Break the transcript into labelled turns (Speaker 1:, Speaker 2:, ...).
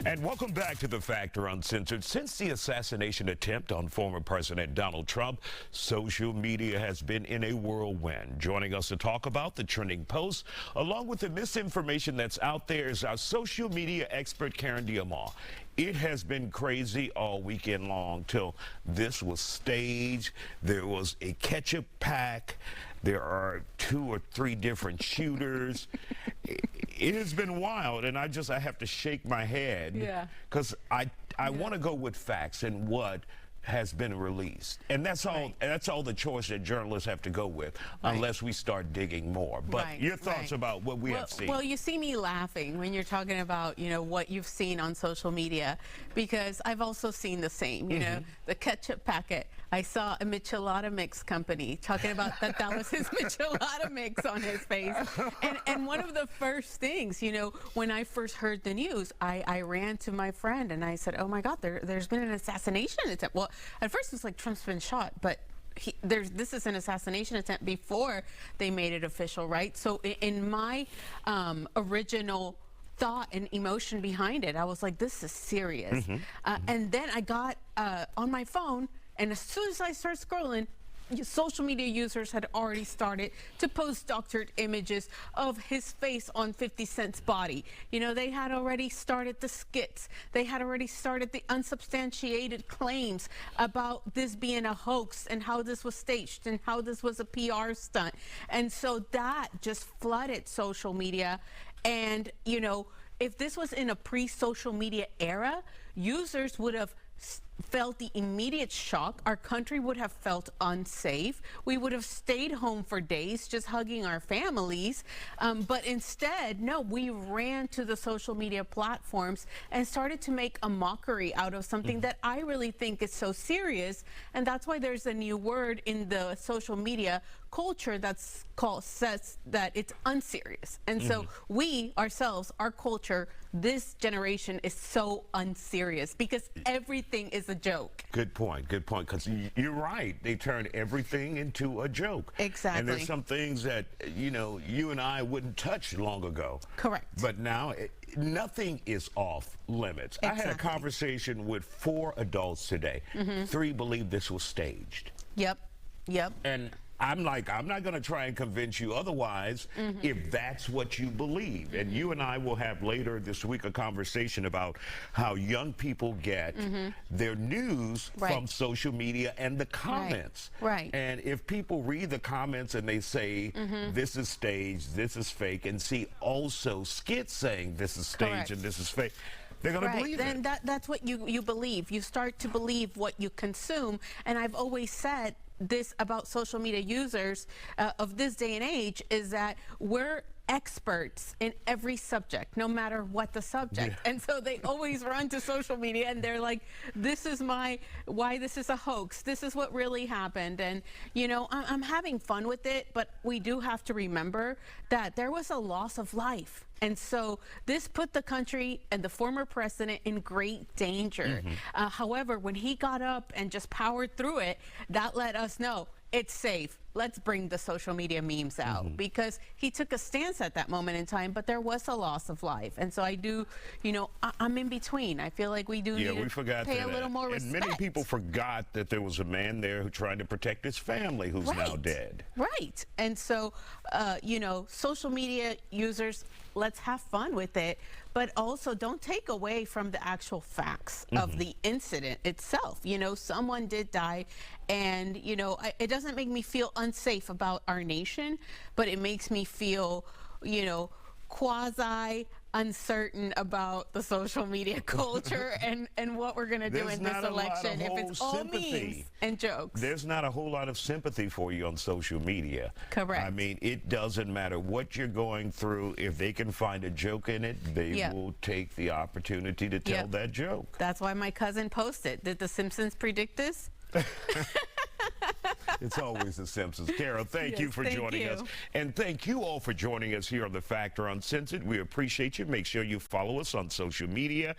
Speaker 1: And welcome back to The Factor Uncensored. Since the assassination attempt on former President Donald Trump, social media has been in a whirlwind. Joining us to talk about the trending posts, along with the misinformation that's out there, is our social media expert, Karen Diamant. It has been crazy all weekend long till this was staged. There was a ketchup pack. There are 2 or 3 different shooters. It has been wild, and I have to shake my head because I want to go with facts and what has been released, and that's all. That's all the choice that journalists have to go with, unless we start digging more. But your thoughts about what we have seen?
Speaker 2: Well, you see me laughing when you're talking about what you've seen on social media, because I've also seen the same. You know, the ketchup packet. I saw a Michelada mix company talking about that was his Michelada mix on his face, and one of the first things, when I first heard the news, I ran to my friend and I said, "Oh my God, there's been an assassination attempt." Well, at first it's like Trump's been shot, but this is an assassination attempt before they made it official, right? So in my original thought and emotion behind it, I was like, this is serious. And then I got on my phone, and as soon as I started scrolling, social media users had already started to post doctored images of his face on 50 Cent's body. They had already started the skits. They had already started the unsubstantiated claims about this being a hoax and how this was staged and how this was a PR stunt. And so that just flooded social media. And, if this was in a pre-social media era, users would have felt the immediate shock. Our country would have felt unsafe. We would have stayed home for days just hugging our families. But instead, no, we ran to the social media platforms and started to make a mockery out of something that I really think is so serious. And that's why there's a new word in the social media culture says that it's unserious. And so we ourselves, our culture, this generation is so unserious because everything is a joke.
Speaker 1: Good point, because you're right. They turn everything into a joke.
Speaker 2: Exactly.
Speaker 1: And there's some things that, you and I wouldn't touch long ago.
Speaker 2: Correct.
Speaker 1: But now, nothing is off limits.
Speaker 2: Exactly.
Speaker 1: I had a conversation with 4 adults today. 3 believe this was staged.
Speaker 2: Yep.
Speaker 1: And I'm like, I'm not going to try and convince you otherwise if that's what you believe. And you and I will have later this week a conversation about how young people get their news from social media and the comments.
Speaker 2: Right.
Speaker 1: And if people read the comments and they say, this is staged, this is fake, and see also skits saying this is staged and this is fake, they're going to believe it.
Speaker 2: Then that's what you believe. You start to believe what you consume. And I've always said this about social media users of this day and age, is that we're experts in every subject, no matter what the subject. And so they always run to social media and they're like, this is why this is a hoax. This is what really happened. And, I'm having fun with it, but we do have to remember that there was a loss of life. And so this put the country and the former president in great danger. However, when he got up and just powered through it, that let us know it's safe. Let's bring the social media memes out, because he took a stance at that moment in time, but there was a loss of life. And so I do, I'm in between. I feel like we do need to pay a little more respect.
Speaker 1: And many people forgot that there was a man there who tried to protect his family who's now dead.
Speaker 2: Right. And so, social media users, let's have fun with it, but also don't take away from the actual facts of the incident itself. Someone did die, and, it doesn't make me feel unsafe about our nation, but it makes me feel, quasi uncertain about the social media culture and what we're going to do in this election if it's all memes and jokes.
Speaker 1: There's not a whole lot of sympathy for you on social media.
Speaker 2: Correct.
Speaker 1: I mean, it doesn't matter what you're going through. If they can find a joke in it, they will take the opportunity to tell that joke.
Speaker 2: That's why my cousin posted, did The Simpsons predict this?
Speaker 1: It's always The Simpsons. Carol, thank you for joining us. And thank you all for joining us here on The Factor Uncensored. We appreciate you. Make sure you follow us on social media.